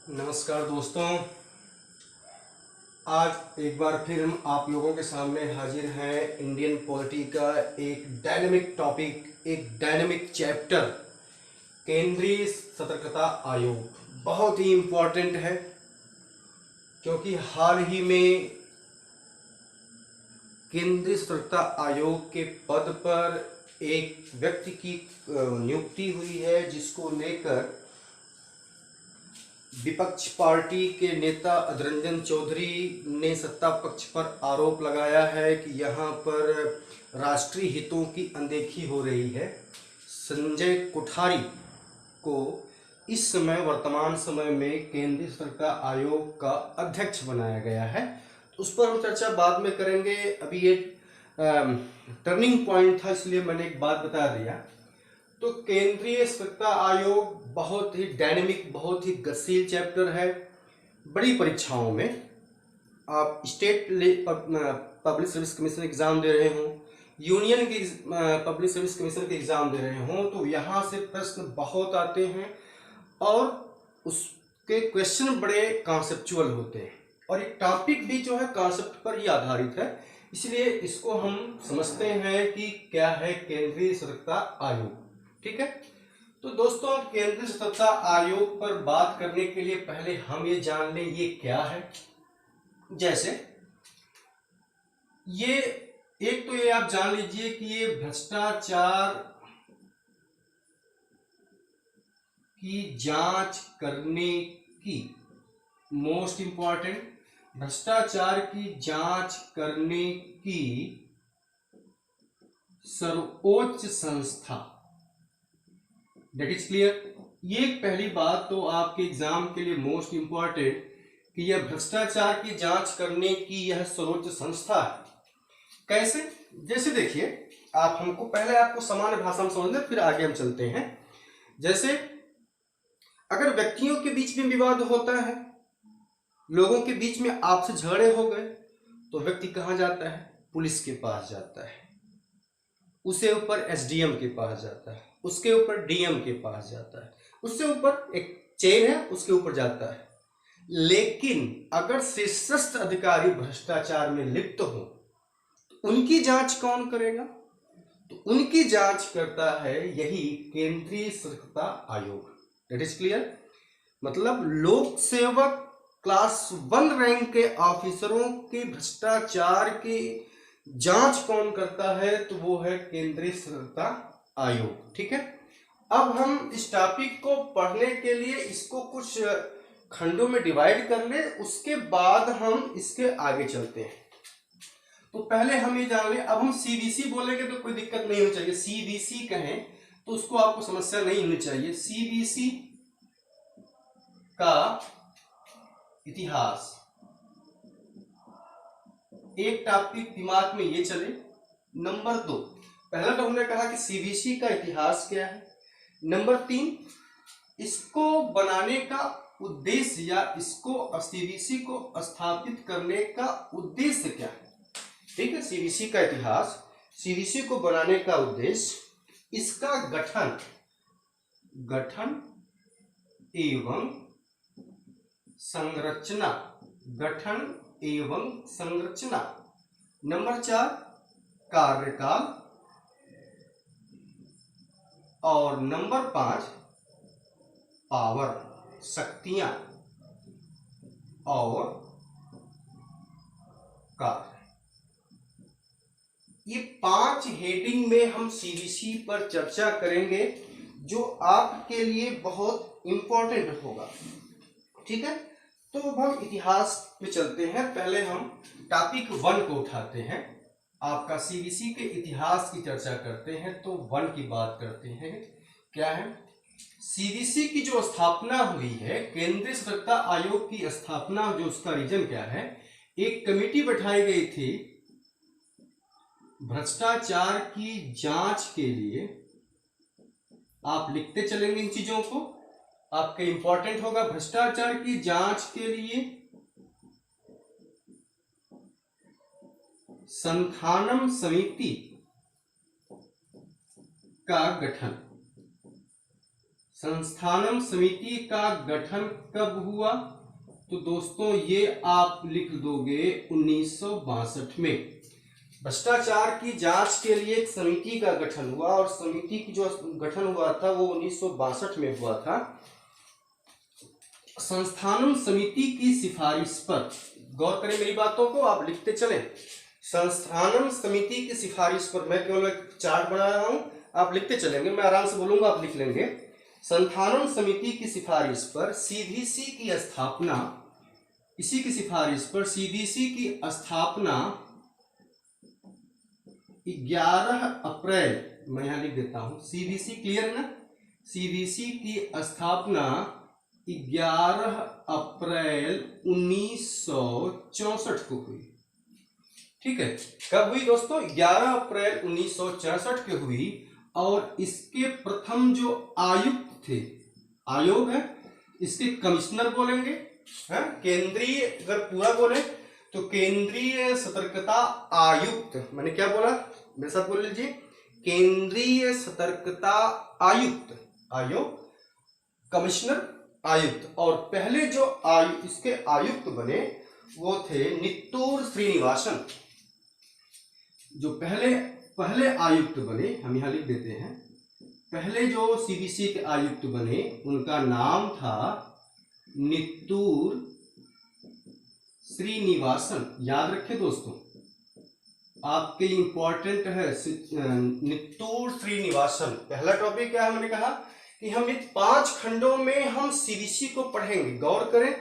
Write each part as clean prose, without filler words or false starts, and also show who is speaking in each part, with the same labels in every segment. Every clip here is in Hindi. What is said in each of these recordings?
Speaker 1: नमस्कार दोस्तों। आज एक बार फिर हम आप लोगों के सामने हाजिर हैं इंडियन पॉलिटी का एक डायनेमिक टॉपिक, एक डायनेमिक चैप्टर, केंद्रीय सतर्कता आयोग। बहुत ही इम्पोर्टेंट है क्योंकि हाल ही में केंद्रीय सतर्कता आयोग के पद पर एक व्यक्ति की नियुक्ति हुई है, जिसको लेकर विपक्ष पार्टी के नेता अधीर रंजन चौधरी ने सत्ता पक्ष पर आरोप लगाया है कि यहाँ पर राष्ट्रीय हितों की अनदेखी हो रही है। संजय कोठारी को इस समय वर्तमान समय में केंद्रीय सतर्कता आयोग का अध्यक्ष बनाया गया है। तो उस पर हम चर्चा बाद में करेंगे। अभी ये टर्निंग पॉइंट था, इसलिए मैंने एक बात बता दिया। तो केंद्रीय सतर्कता आयोग बहुत ही डायनेमिक, बहुत ही गतिशील चैप्टर है। बड़ी परीक्षाओं में आप state public service commission exam दे रहे हो, यूनियन की पब्लिक सर्विस कमीशन के एग्जाम दे रहे हो, तो यहाँ से प्रश्न बहुत आते हैं और उसके क्वेश्चन बड़े कॉन्सेप्चुअल होते हैं और एक टॉपिक भी जो है कॉन्सेप्ट पर ही आधारित है। इसलिए इसको हम समझते हैं कि क्या है केंद्रीय सतर्कता आयोग। ठीक है, तो दोस्तों केंद्रीय सतर्कता आयोग पर बात करने के लिए पहले हम ये जान लें ये क्या है। जैसे ये एक तो ये आप जान लीजिए कि ये भ्रष्टाचार की जांच करने की, मोस्ट इंपॉर्टेंट, भ्रष्टाचार की जांच करने की सर्वोच्च संस्था। That is clear. ये पहली बात तो आपके एग्जाम के लिए मोस्ट इंपॉर्टेंट कि यह भ्रष्टाचार की जांच करने की यह सर्वोच्च संस्था है। कैसे? जैसे देखिए, आप हमको पहले आपको सामान्य भाषा में समझ लें, फिर आगे हम चलते हैं। जैसे अगर व्यक्तियों के बीच में विवाद होता है, लोगों के बीच में आपसे झगड़े हो गए, तो व्यक्ति कहाँ जाता है? पुलिस के पास जाता है, उसे ऊपर एसडीएम के पास जाता है, उसके ऊपर डीएम के पास जाता है, उससे ऊपर एक चेन है उसके ऊपर जाता है। लेकिन अगर शीर्षस्थ अधिकारी भ्रष्टाचार में लिप्त हो तो उनकी जांच कौन करेगा? तो उनकी जांच करता है यही केंद्रीय सतर्कता आयोग। That is clear. मतलब लोक सेवक क्लास 1 रैंक के ऑफिसरों के भ्रष्टाचार की जांच कौन करता है? तो वो है केंद्रीय सतर्कता आयोग। ठीक है, अब हम इस टॉपिक को पढ़ने के लिए इसको कुछ खंडों में डिवाइड कर ले, उसके बाद हम इसके आगे चलते हैं। तो पहले हम ये जान लें, अब हम सीबीसी बोलेंगे तो कोई दिक्कत नहीं होनी चाहिए। सीबीसी कहें तो उसको आपको समस्या नहीं होनी चाहिए। सीबीसी का इतिहास एक टॉपिक दिमाग में ये चले। नंबर 2, पहला तो हमने कहा कि सीबीसी का इतिहास क्या है। नंबर 3, इसको बनाने का उद्देश्य या इसको सीबीसी को स्थापित करने का उद्देश्य क्या है। ठीक है, सीबीसी का इतिहास, सीबीसी को बनाने का उद्देश्य, इसका गठन एवं संरचना, गठन एवं संरचना। नंबर 4, कार्यकाल। और नंबर 5, पावर, शक्तियां और कार्य। ये 5 हेडिंग में हम सीबीसी पर चर्चा करेंगे, जो आपके लिए बहुत इंपॉर्टेंट होगा। ठीक है, तो अब हम इतिहास में चलते हैं। पहले हम टॉपिक 1 को उठाते हैं, आपका सीबीसी के इतिहास की चर्चा करते हैं। तो 1 की बात करते हैं। क्या है? सीबीसी की जो स्थापना हुई है, केंद्रीय सतर्कता आयोग की स्थापना, जो उसका रीजन क्या है, एक कमेटी बैठाई गई थी भ्रष्टाचार की जांच के लिए। आप लिखते चलेंगे इन चीजों को, आपके इंपॉर्टेंट होगा। भ्रष्टाचार की जांच के लिए संथानम समिति का गठन, संस्थानम समिति का गठन कब हुआ? तो दोस्तों ये आप लिख दोगे 1962 में। भ्रष्टाचार की जांच के लिए एक समिति का गठन हुआ और समिति की जो गठन हुआ था वो 1962 में हुआ था। संस्थानम समिति की सिफारिश पर, गौर करें मेरी बातों को, आप लिखते चले। संस्थानम समिति की सिफारिश पर, मैं केवल एक चार्ट बना रहा हूं, आप लिखते चलेंगे, मैं आराम से बोलूंगा, आप लिख लेंगे। संस्थानम समिति की सिफारिश पर सीबीसी की स्थापना, इसी की सिफारिश पर सीबीसी की स्थापना 11 अप्रैल, मैं यहां लिख देता हूं, सीबीसी क्लियर है ना? सीबीसी की स्थापना 11 अप्रैल 1964 को हुई। ठीक है, कब हुई दोस्तों? 11 अप्रैल 1964 के हुई। और इसके प्रथम जो आयुक्त थे, आयोग है, इसके कमिश्नर बोलेंगे, है केंद्रीय, अगर पूरा बोले तो केंद्रीय सतर्कता आयुक्त। मैंने क्या बोला, मेरे साथ बोल लीजिए, केंद्रीय सतर्कता आयुक्त, आयोग, कमिश्नर, आयुक्त। और पहले जो इसके आयुक्त बने वो थे नित्तूर श्रीनिवासन। जो पहले आयुक्त बने, हम यहां लिख देते हैं, पहले जो सीबीसी के आयुक्त बने उनका नाम था नित्तूर श्रीनिवासन। याद रखें दोस्तों, आपके इंपॉर्टेंट है नित्तूर श्रीनिवासन। पहला टॉपिक क्या है, मैंने कहा कि हम इन 5 खंडों में हम सीबीसी को पढ़ेंगे। गौर करें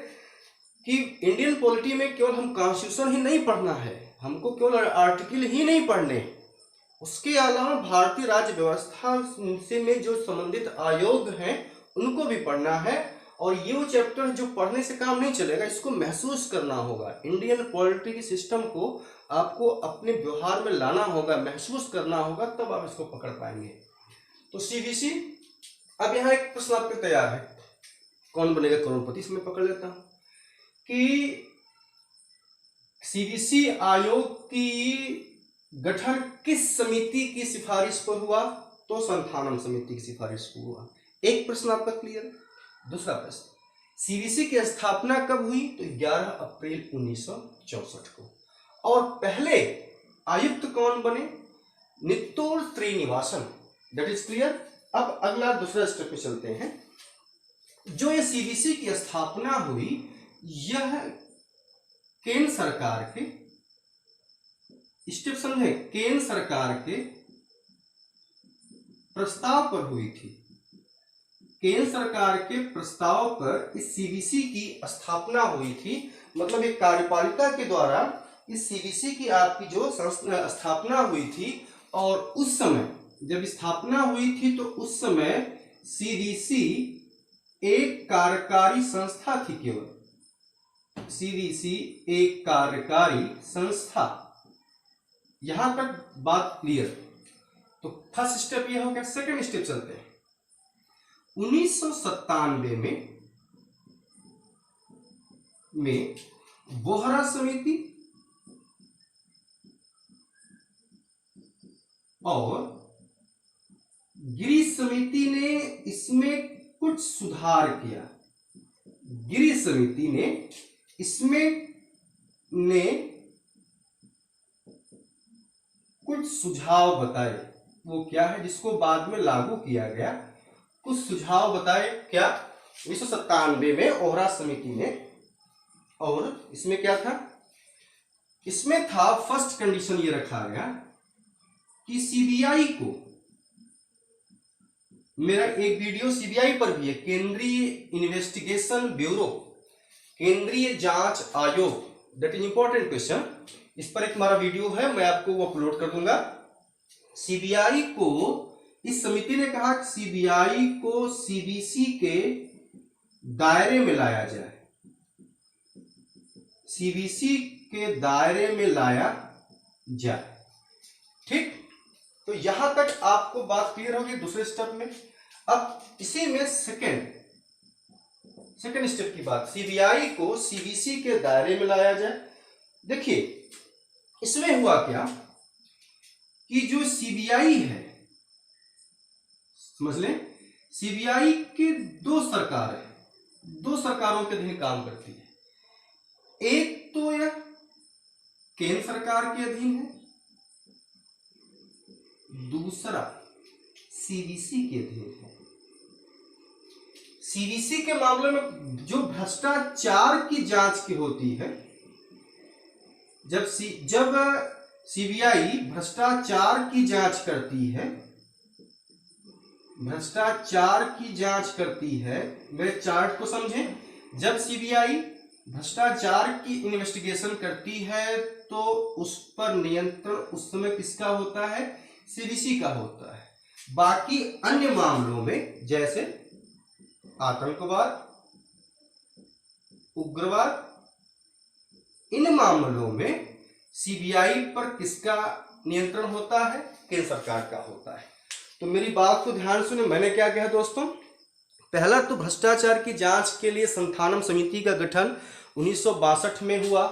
Speaker 1: कि इंडियन पॉलिटी में केवल हम कॉन्स्टिट्यूशन ही नहीं पढ़ना है, हमको केवल आर्टिकल ही नहीं पढ़ने, उसके अलावा भारतीय राज्य व्यवस्था से में जो संबंधित आयोग हैं उनको भी पढ़ना है। और ये चैप्टर जो पढ़ने से काम नहीं चलेगा, इसको महसूस करना होगा। इंडियन पॉलिटिकल सिस्टम को आपको अपने व्यवहार में लाना होगा, महसूस करना होगा, तब आप इसको पकड़ पाएंगे। तो सीबीसी, अब यहाँ एक प्रश्न आपके तैयार है, कौन बनेगा करोड़पति, इसमें पकड़ लेता हूं कि सीबीसी आयोग की गठन किस समिति की सिफारिश पर हुआ? तो संस्थानम समिति की सिफारिश पर हुआ। एक प्रश्न आपका क्लियर है। दूसरा प्रश्न, सीबीसी की स्थापना कब हुई? तो 11 अप्रैल 1964 को। और पहले आयुक्त कौन बने? Nittur Srinivasan. That is clear. अब अगला दूसरा स्टेप पे चलते हैं। जो ये सीबीसी की स्थापना हुई, यह केंद्र सरकार के, स्टेप समझे, केंद्र सरकार के प्रस्ताव पर हुई थी। केंद्र सरकार के प्रस्ताव पर इस सीबीसी की स्थापना हुई थी। मतलब एक कार्यपालिका के द्वारा इस सीबीसी की आपकी जो स्थापना हुई थी। और उस समय जब स्थापना हुई थी तो उस समय सीबीसी एक कार्यकारी संस्था थी। केवल सीबीसी एक कार्यकारी संस्था। यहां तक बात क्लियर। तो फर्स्ट स्टेप ये हो गया। सेकंड स्टेप चलते हैं। 1997 में बोहरा समिति और गिरी समिति ने इसमें कुछ सुधार किया। गिरी समिति ने इसमें कुछ सुझाव बताए। वो क्या है जिसको बाद में लागू किया गया। कुछ सुझाव बताए क्या? 1997 में ओहरा समिति ने। और इसमें क्या था? इसमें था फर्स्ट कंडीशन ये रखा गया कि सीबीआई को, मेरा एक वीडियो सीबीआई पर भी है, केंद्रीय इन्वेस्टिगेशन ब्यूरो, केंद्रीय जांच आयोग, दैट इज इंपॉर्टेंट क्वेश्चन। इस पर एक हमारा वीडियो है, मैं आपको वो अपलोड कर दूंगा। सीबीआई को, इस समिति ने कहा कि सीबीआई को सीबीसी के दायरे में लाया जाए। सीबीसी के दायरे में लाया जाए। ठीक, तो यहां तक आपको बात क्लियर होगी। दूसरे स्टेप में, अब इसी में सेकंड स्टेप की बात, सीबीआई को सीबीसी के दायरे में लाया जाए। देखिए इसमें हुआ क्या कि जो सीबीआई है, समझ लें, सीबीआई के दो सरकार है, दो सरकारों के अधीन काम करती है। एक तो यह केंद्र सरकार के अधीन है, दूसरा सीवीसी के अधीन है। सीवीसी के मामले में जो भ्रष्टाचार की जांच की होती है, जब सीबीआई भ्रष्टाचार की जांच करती है, भ्रष्टाचार की जांच करती है, मेरे चार्ट को समझें। जब सीबीआई भ्रष्टाचार की इन्वेस्टिगेशन करती है तो उस पर नियंत्रण उस समय किसका होता है? सीवीसी का होता है। बाकी अन्य मामलों में जैसे आतंकवाद, उग्रवाद, इन मामलों में सीबीआई पर किसका नियंत्रण होता है? केंद्र सरकार का होता है। तो मेरी बात को ध्यान सुने, मैंने क्या कहा दोस्तों? पहला तो भ्रष्टाचार की जांच के लिए संथानम समिति का गठन 1962 में हुआ।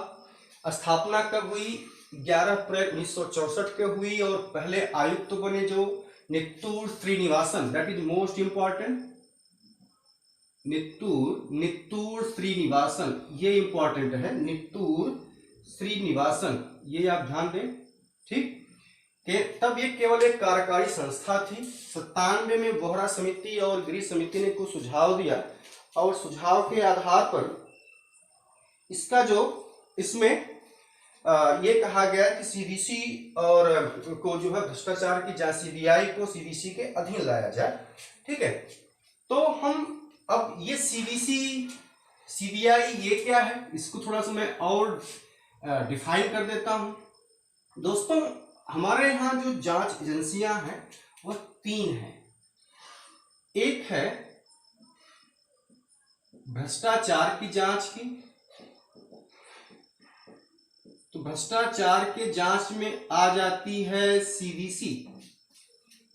Speaker 1: स्थापना कब हुई? 11 अप्रैल 1964 के हुई। और पहले आयुक्त बने जो Nittur Srinivasan, that is most important, Nittur Srinivasan, ये इंपॉर्टेंट है, नित्तूर श्रीनिवासन, ये आप ध्यान दें, ठीक। तब ये केवल एक कार्यकारी संस्था थी। 97 में बोहरा समिति और गिरी समिति ने कुछ सुझाव दिया और सुझाव के आधार पर इसका जो इसमें ये कहा गया कि सीवीसी और को जो है भ्रष्टाचार की जांच, सीबीआई को सीवीसी के अधीन लाया जाए, ठीक है। तो हम अब ये सीवीसी सीबीआई ये क्या है, इसको थोड़ा सा मैं और डिफाइन कर देता हूं दोस्तों। हमारे यहाँ जो जांच एजेंसियां हैं वह 3 हैं। एक है भ्रष्टाचार की जांच की, तो भ्रष्टाचार के जांच में आ जाती है सीवीसी,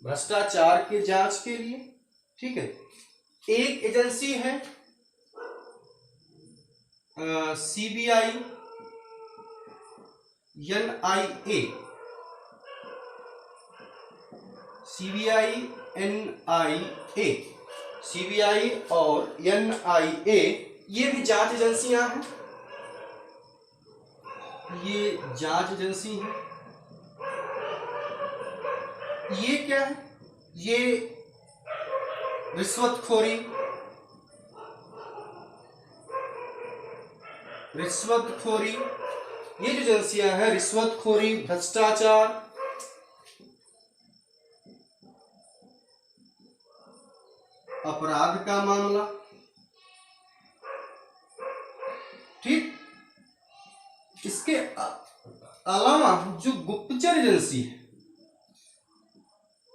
Speaker 1: भ्रष्टाचार के जांच के लिए, ठीक है। एक एजेंसी है CBI NIA, CBI NIA, CBI और एनआईए ये भी जांच एजेंसियां हैं, ये जांच एजेंसी है। ये क्या है? ये रिश्वतखोरी, ये जो एजेंसियां हैं, रिश्वतखोरी, भ्रष्टाचार, अपराध का मामला, ठीक। इसके अलावा जो गुप्तचर एजेंसी है,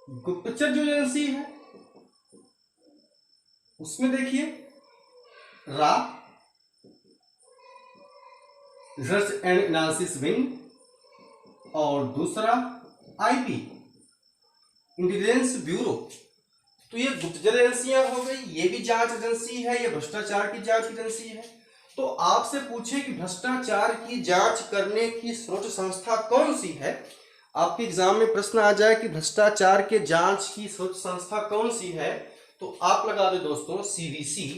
Speaker 1: गुप्तचर जो एजेंसी है उसमें देखिए रा, रिसर्च एंड एनालिसिस विंग, और दूसरा आईपी, इंटेलिजेंस ब्यूरो। तो ये गुप्तचर एजेंसियां हो गई, ये भी जांच एजेंसी है, ये भ्रष्टाचार की जांच एजेंसी है। तो आपसे पूछे कि भ्रष्टाचार की जांच करने की सर्वोच्च संस्था कौन सी है, आपके एग्जाम में प्रश्न आ जाए कि भ्रष्टाचार के जांच की सर्वोच्च संस्था कौन सी है, तो आप लगा दे दोस्तों सीवीसी,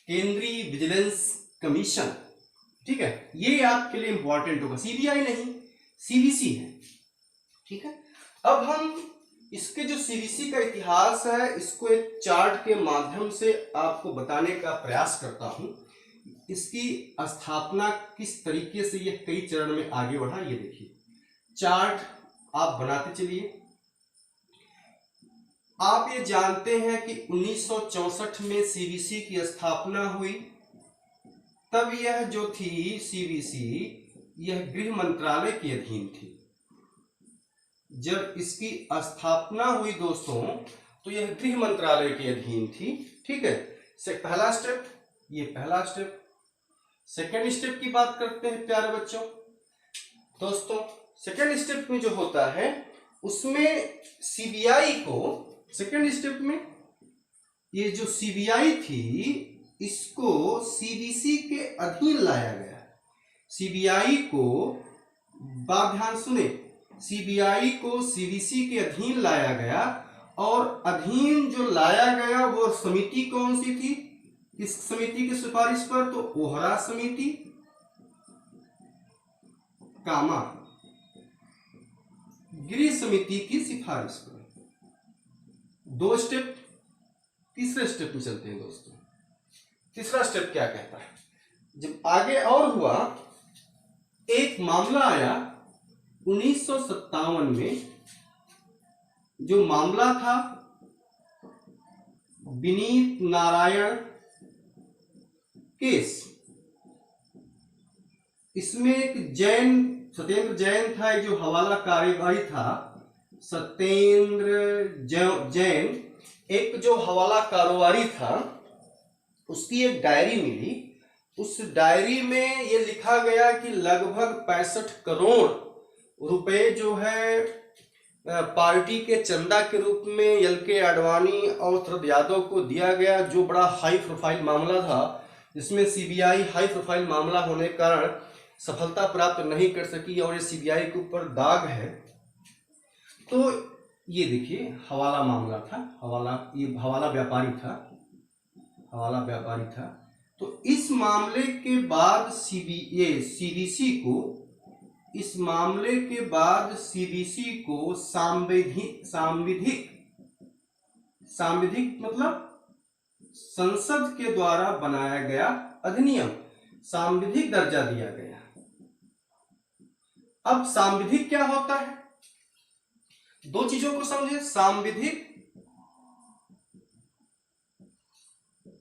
Speaker 1: केंद्रीय विजिलेंस कमीशन, ठीक है। ये आपके लिए इंपॉर्टेंट होगा, सीबीआई नहीं, सीवीसी है, ठीक है। अब हम इसके जो सीवीसी का इतिहास है इसको एक चार्ट के माध्यम से आपको बताने का प्रयास करता हूं। इसकी स्थापना किस तरीके से यह कई चरण में आगे बढ़ा, ये देखिए चार्ट आप बनाते चलिए। आप ये जानते हैं कि 1964 में सीवीसी की स्थापना हुई। तब यह जो थी सीवीसी, यह गृह मंत्रालय के अधीन थी। जब इसकी स्थापना हुई दोस्तों तो यह गृह मंत्रालय के अधीन थी, ठीक है। पहला स्टेप, ये पहला स्टेप। सेकेंड स्टेप की बात करते हैं प्यारे बच्चों। दोस्तों सेकेंड स्टेप में जो होता है उसमें सीबीआई को, सेकेंड स्टेप में ये जो सीबीआई थी इसको सीवीसी के अधीन लाया गया। सीबीआई को, बात ध्यान सुने, सीबीआई को सीवीसी के अधीन लाया गया और अधीन जो लाया गया वो समिति कौन सी थी, किस समिति की सिफारिश पर, तो ओहरा समिति, कामा गिरी समिति की सिफारिश पर। 2 स्टेप। तीसरे स्टेप में चलते हैं दोस्तों। तीसरा स्टेप क्या कहता है, जब आगे और हुआ, एक मामला आया 1957 में, जो मामला था विनीत नारायण केस। इसमें एक जैन, सत्येंद्र जैन था, एक जो हवाला कार्यवाही था, सत्येंद्र जैन एक जो हवाला कारोबारी था, उसकी एक डायरी मिली। उस डायरी में ये लिखा गया कि लगभग 65 करोड़ रुपए जो है पार्टी के चंदा के रूप में एल.के. आडवाणी और शरद यादव को दिया गया, जो बड़ा हाई प्रोफाइल मामला था, जिसमें सीबीआई हाई प्रोफाइल मामला होने के कारण सफलता प्राप्त नहीं कर सकी और ये सीबीआई के ऊपर दाग है। तो ये देखिए हवाला मामला था, ये हवाला व्यापारी था। तो इस मामले के बाद सीबीसी को सांविधिक मतलब संसद के द्वारा बनाया गया अधिनियम, सांविधिक दर्जा दिया गया। अब सांविधिक क्या होता है, 2 चीजों को समझे, सांविधिक,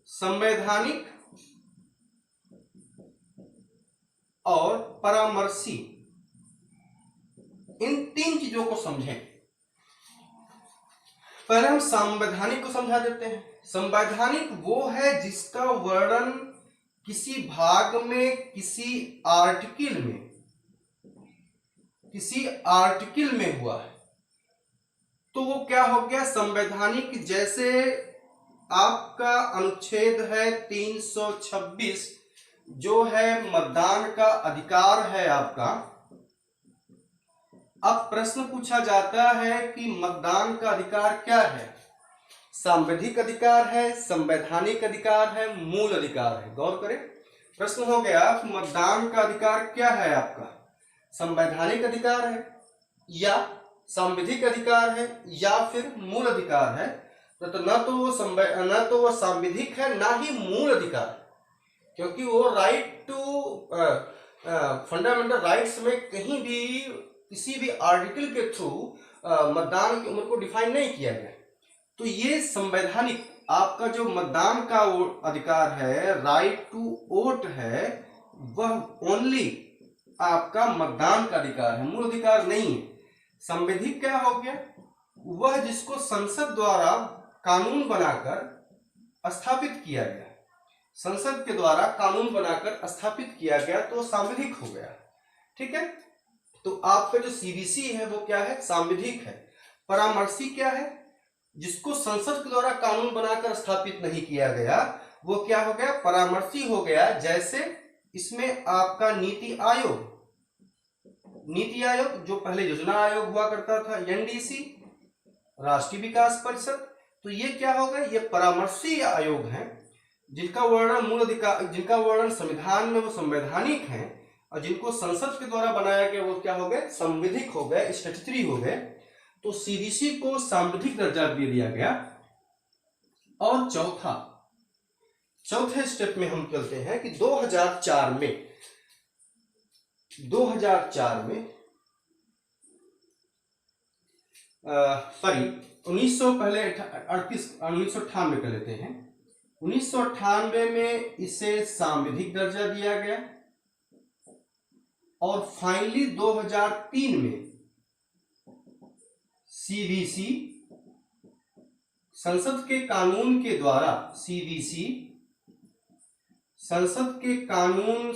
Speaker 1: संवैधानिक और परामर्शी, इन 3 चीजों को समझें। पहले हम संवैधानिक को समझा देते हैं। संवैधानिक वो है जिसका वर्णन किसी भाग में, किसी आर्टिकल में हुआ है, तो वो क्या हो गया संवैधानिक। जैसे आपका अनुच्छेद है 326, जो है मतदान का अधिकार है आपका। अब प्रश्न पूछा जाता है कि मतदान का अधिकार क्या है, सांविधिक अधिकार है, संवैधानिक अधिकार है, मूल अधिकार है। गौर करें, प्रश्न हो गया कि मतदान का अधिकार क्या है आपका, संवैधानिक अधिकार है या सांविधिक अधिकार है या फिर मूल अधिकार है। तो न तो वो सांविधिक है, ना ही मूल अधिकार, क्योंकि वो राइट टू फंडामेंटल राइट्स में कहीं भी किसी भी आर्टिकल के थ्रू मतदान की उम्र को डिफाइन नहीं किया गया। तो ये संवैधानिक आपका जो मतदान का अधिकार है, राइट टू वोट है, वह ओनली आपका मतदान का अधिकार है, मूल अधिकार नहीं है। संवैधानिक क्या हो गया, वह जिसको संसद द्वारा कानून बनाकर स्थापित किया गया, संसद के द्वारा कानून बनाकर स्थापित किया गया, तो सांविधिक हो गया। ठीक है, तो आपका जो सीबीसी है वो क्या है, सांविधिक है। परामर्शी क्या है, जिसको संसद के द्वारा कानून बनाकर स्थापित नहीं किया गया, वो क्या हो गया, परामर्शी हो गया। जैसे इसमें आपका नीति आयोग जो पहले योजना आयोग हुआ करता था, एनडीसी, राष्ट्रीय विकास परिषद, तो ये क्या होगा, ये परामर्शी आयोग हैं, जिनका वर्णन संविधान में वो संवैधानिक हैं, और जिनको संसद के द्वारा बनाया गया वो क्या हो गए, संविधिक हो गए, स्टैट्यूटरी हो गए। तो सीबीसी को सांविधिक दर्जा दे दिया गया। और चौथे स्टेप में हम चलते हैं कि 2004 में 1998 कर लेते हैं। 1998 में इसे सांविधिक दर्जा दिया गया, और फाइनली 2003 में सीबीसी संसद के कानून के द्वारा, संसद के कानून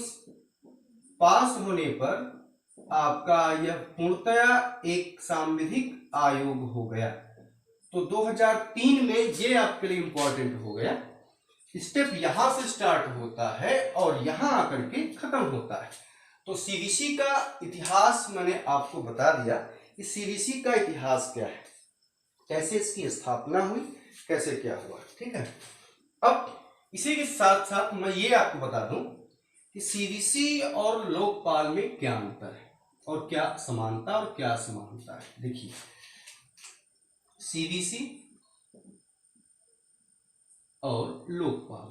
Speaker 1: पास होने पर आपका यह पूर्णतया एक सांविधिक आयोग हो गया। तो 2003 में ये आपके लिए इंपॉर्टेंट हो गया। स्टेप यहां से स्टार्ट होता है और यहां आकर के खत्म होता है। तो सीबीसी का इतिहास मैंने आपको बता दिया कि सीबीसी का इतिहास क्या है। कैसे इसकी स्थापना हुई, कैसे क्या हुआ। ठीक है, अब इसी के साथ साथ मैं ये आपको बता दूं कि सीवीसी और लोकपाल में क्या अंतर है और क्या समानता और क्या असमानता है। देखिए, सीवीसी और लोकपाल,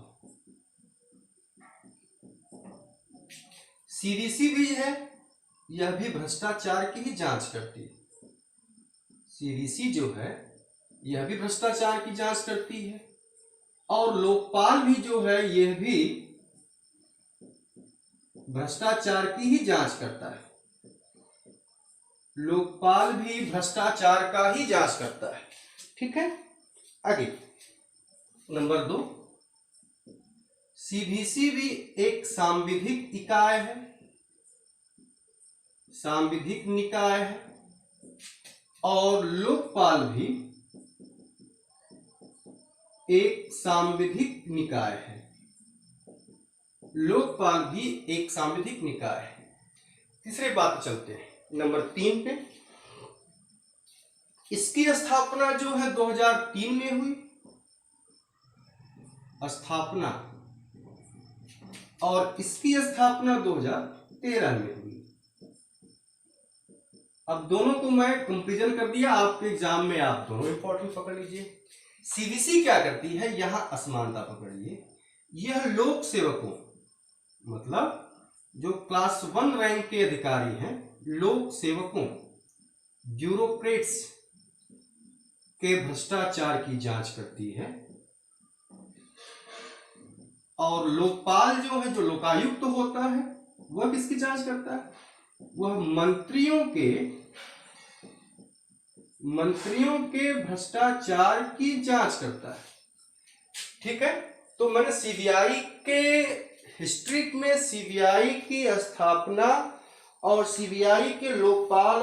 Speaker 1: सीवीसी भी है, यह भी भ्रष्टाचार की ही जांच करती है। सीवीसी जो है यह भी भ्रष्टाचार की जांच करती है, और लोकपाल भी जो है यह भी भ्रष्टाचार की ही जांच करता है। लोकपाल भी भ्रष्टाचार का ही जांच करता है। ठीक है, आगे नंबर 2, सीवीसी भी एक सांविधिक इकाई है, सांविधिक निकाय है, और लोकपाल भी एक सांविधिक निकाय है। लोकपाल भी एक सांविधिक निकाय है। तीसरे बात पे चलते हैं, नंबर 3 पे। इसकी स्थापना जो है 2003 में हुई, स्थापना, और इसकी स्थापना 2013 में हुई। अब दोनों को मैं कंपेरिजन कर दिया, आपके एग्जाम में आप दोनों इंपॉर्टेंट पकड़ लीजिए। सीवीसी क्या करती है, यहां असमानता पकड़िए, यह लोक सेवकों, मतलब जो क्लास 1 रैंक के अधिकारी हैं, लोक सेवकों, ब्यूरोक्रेट्स के भ्रष्टाचार की जांच करती है। और लोकपाल जो है, जो लोकायुक्त होता है, वह किसकी जांच करता है, वह मंत्रियों के भ्रष्टाचार की जांच करता है। ठीक है, तो मैंने सीबीआई के हिस्ट्री में सीबीआई की स्थापना और सीबीआई के लोकपाल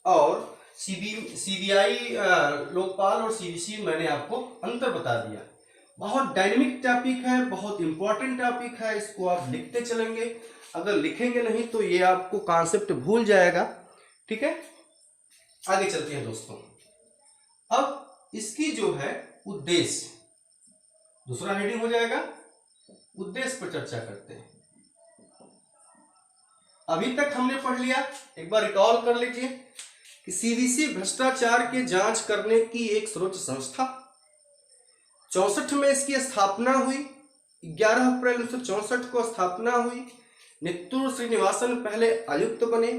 Speaker 1: और सीबीआई लोकपाल और सीवीसी मैंने आपको अंतर बता दिया। बहुत डायनेमिक टॉपिक है, बहुत इंपॉर्टेंट टॉपिक है, इसको आप लिखते चलेंगे। अगर लिखेंगे नहीं तो ये आपको कॉन्सेप्ट भूल जाएगा। ठीक है, आगे चलते हैं दोस्तों। अब इसकी जो है उद्देश्य, दूसरा हेडिंग हो जाएगा, उद्देश्य पर चर्चा करते हैं। अभी तक हमने पढ़ लिया, एक बार रिकॉल कर लीजिए कि सीवीसी भ्रष्टाचार के जांच करने की एक सर्वोच्च संस्था, 64 में इसकी स्थापना हुई, 11 अप्रैल 1964 को स्थापना हुई। नित्तूर श्रीनिवासन पहले आयुक्त बने।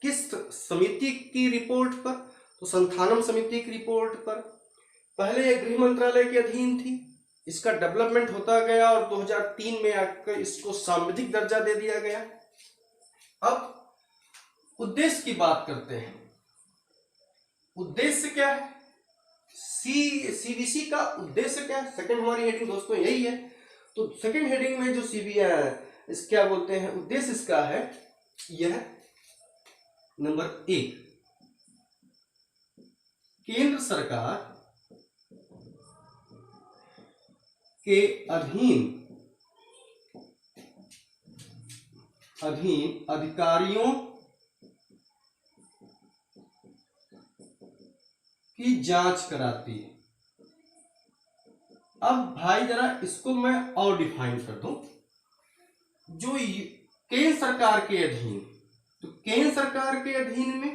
Speaker 1: किस समिति की रिपोर्ट पर, तो संथानम समिति की रिपोर्ट पर। पहले यह गृह मंत्रालय के अधीन थी, इसका डेवलपमेंट होता गया और 2003 में आकर इसको सांविधिक दर्जा दे दिया गया। अब उद्देश्य की बात करते हैं। उद्देश्य क्या है, सीवीसी का उद्देश्य क्या है, सेकंड हमारी हेडिंग दोस्तों यही है। तो सेकंड हेडिंग में जो इस क्या बोलते हैं, उद्देश्य इसका है, यह नंबर 1, केंद्र सरकार के अधीन अधिकारियों की जांच कराती है। अब भाई जरा इसको मैं और डिफाइन कर दूं, जो केंद्र सरकार के अधीन, तो केंद्र सरकार के अधीन में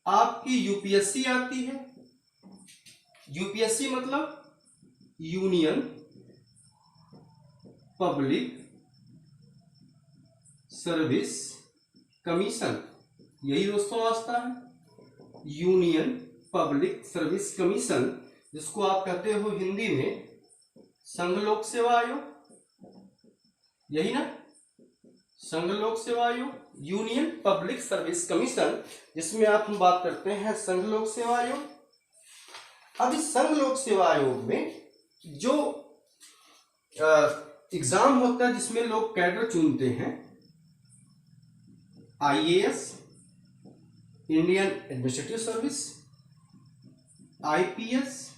Speaker 1: आपकी यूपीएससी आती है। यूपीएससी मतलब यूनियन पब्लिक सर्विस कमीशन, यही दोस्तों वास्ता है, यूनियन पब्लिक सर्विस कमीशन, जिसको आप कहते हो हिंदी में संघ लोक सेवा आयोग, यही ना, संघ लोक सेवा आयोग, यूनियन पब्लिक सर्विस कमीशन, जिसमें आप हम बात करते हैं संघ लोक सेवा आयोग। अब इस संघ लोक सेवा आयोग में जो एग्जाम होता है, जिसमें लोग कैडर चुनते हैं, IAS, Indian administrative service, IPS,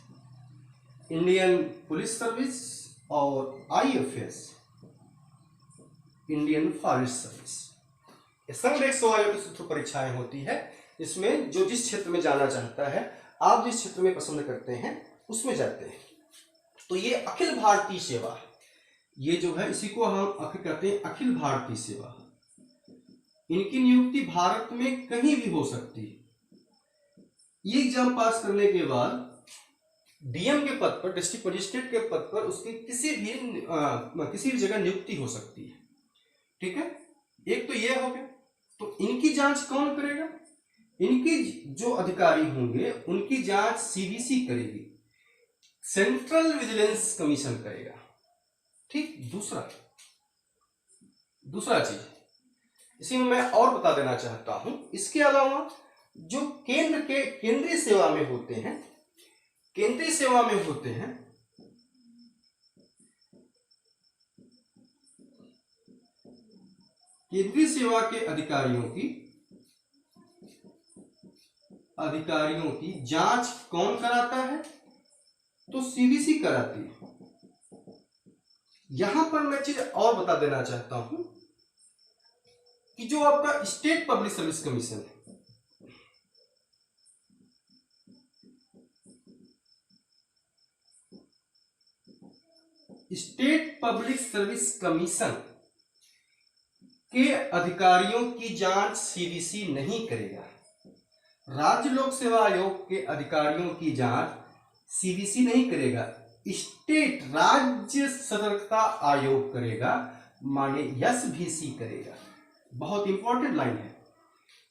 Speaker 1: Indian police service, और आईएफएस, इंडियन फॉरेस्ट सर्विस। संघ लोक सेवा आयोग की सूत्र परीक्षाएं होती है। इसमें जो जिस क्षेत्र में जाना चाहता है, आप जिस क्षेत्र में पसंद करते हैं उसमें जाते हैं। तो ये अखिल भारतीय सेवा, ये जो है इसी को हम कहते हैं अखिल भारतीय सेवा। इनकी नियुक्ति भारत में कहीं भी हो सकती है। ये एग्जाम पास करने के बाद डीएम के पद पर, डिस्ट्रिक्ट मजिस्ट्रेट के पद पर उसकी किसी भी जगह नियुक्ति हो सकती है। ठीक है, एक तो ये हो गया। तो इनकी जांच कौन करेगा? इनकी जो अधिकारी होंगे उनकी जांच सीवीसी करेगी, सेंट्रल विजिलेंस कमीशन करेगा। ठीक, दूसरा चीज इसी में मैं और बता देना चाहता हूं, इसके अलावा जो केंद्रीय सेवा में होते हैं, केंद्रीय सेवा के अधिकारियों की जांच कौन कराता है? तो सीवीसी कराती है। यहां पर मैं चीज और बता देना चाहता हूं कि जो आपका स्टेट पब्लिक सर्विस कमीशन है, स्टेट पब्लिक सर्विस कमीशन के अधिकारियों की जांच सीवीसी नहीं करेगा। राज्य लोक सेवा आयोग के अधिकारियों की जांच सीवीसी नहीं करेगा, स्टेट राज्य सतर्कता आयोग करेगा, माने एसवीसी करेगा। बहुत इंपॉर्टेंट लाइन है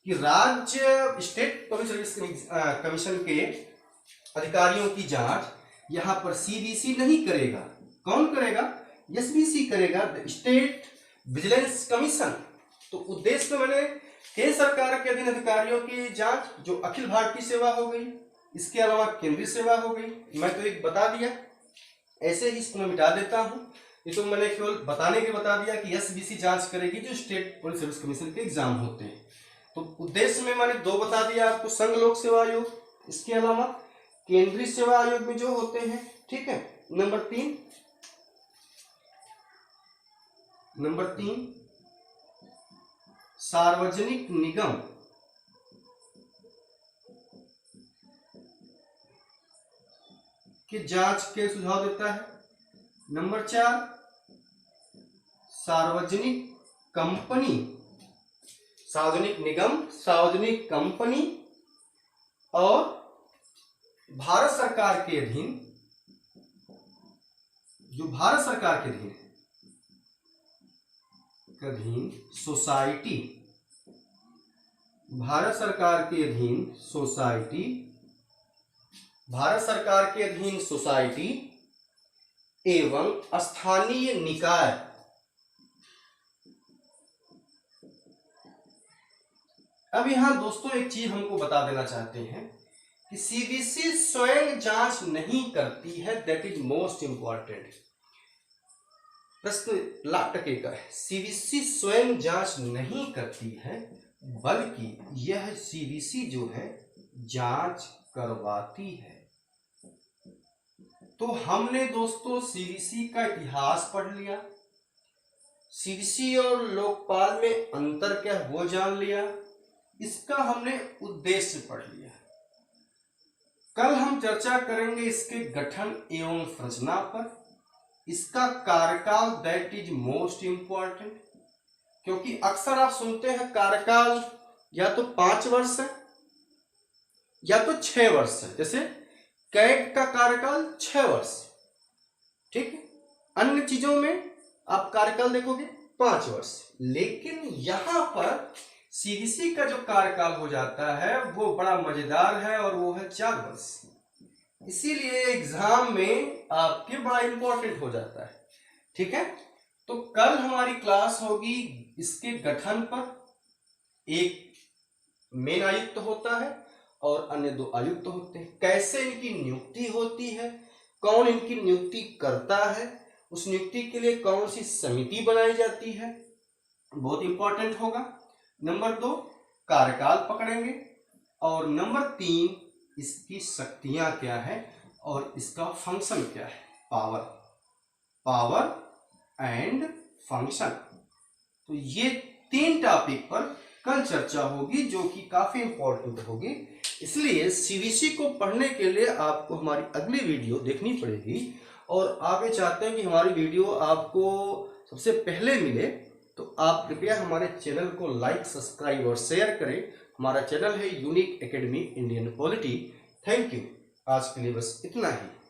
Speaker 1: कि राज्य स्टेट पब्लिक सर्विस कमीशन के अधिकारियों की जांच यहां पर सीवीसी नहीं करेगा। कौन करेगा? एसवीसी करेगा, स्टेट विजिलेंस कमीशन। तो उद्देश्य में मैंने केंद्र सरकार के अधीन अधिकारियों की जांच, जो अखिल भारतीय सेवा हो गई, इसके अलावा केंद्रीय सेवा हो गई। मैं तो एक बता दिया, ऐसे ही इसको मैं मिटा देता हूं। ये तो मैंने केवल बताने के बता दिया कि एसबीसी जांच करेगी जो स्टेट पुलिस सर्विस कमीशन के एग्जाम होते हैं। तो उद्देश्य में मैंने दो बता दिया आपको, संघ लोक सेवा आयोग, इसके अलावा केंद्रीय सेवा आयोग में जो होते हैं। ठीक है, नंबर तीन सार्वजनिक निगम की जांच के सुझाव देता है। नंबर 4 सार्वजनिक कंपनी, सार्वजनिक निगम, सार्वजनिक कंपनी और भारत सरकार के अधीन, जो भारत सरकार के अधीन सोसाइटी, भारत सरकार के अधीन सोसाइटी, भारत सरकार के अधीन सोसाइटी एवं स्थानीय निकाय। अब यहां दोस्तों एक चीज हमको बता देना चाहते हैं कि सीवीसी स्वयं जांच नहीं करती है, दैट इज मोस्ट इंपॉर्टेंट। प्रश्न लाख का है, सीवीसी स्वयं जांच नहीं करती है, बल्कि यह सीवीसी जो है जांच करवाती है। तो हमने दोस्तों सीवीसी का इतिहास पढ़ लिया, सीवीसी और लोकपाल में अंतर क्या है वो जान लिया, इसका हमने उद्देश्य पढ़ लिया। कल हम चर्चा करेंगे इसके गठन एवं संरचना पर, इसका कार्यकाल, दैट इज मोस्ट इंपॉर्टेंट, क्योंकि अक्सर आप सुनते हैं कार्यकाल या तो 5 वर्ष है या तो 6 वर्ष है। जैसे कैग का कार्यकाल 6 वर्ष, ठीक है, अन्य चीजों में आप कार्यकाल देखोगे 5 वर्ष, लेकिन यहां पर सीवीसी का जो कार्यकाल हो जाता है वो बड़ा मजेदार है और वो है 4 वर्ष। इसीलिए एग्जाम में आपके बड़ा इंपॉर्टेंट हो जाता है। ठीक है, तो कल हमारी क्लास होगी इसके गठन पर। एक मेन आयुक्त होता है और अन्य 2 आयुक्त होते हैं। कैसे इनकी नियुक्ति होती है, कौन इनकी नियुक्ति करता है, उस नियुक्ति के लिए कौन सी समिति बनाई जाती है, बहुत इंपॉर्टेंट होगा। नंबर 2 कार्यकाल पकड़ेंगे और नंबर 3 इसकी शक्तियां क्या है और इसका फंक्शन क्या है, पावर एंड फंक्शन। तो ये 3 टॉपिक पर कल चर्चा होगी, जो कि काफी इंपॉर्टेंट होगी। इसलिए सीवीसी को पढ़ने के लिए आपको हमारी अगली वीडियो देखनी पड़ेगी। और आप ये चाहते हैं कि हमारी वीडियो आपको सबसे पहले मिले, तो आप कृपया हमारे चैनल को लाइक, सब्सक्राइब और शेयर करें। हमारा चैनल है unique academy Indian polity. Thank you. आज के लिए बस इतना ही।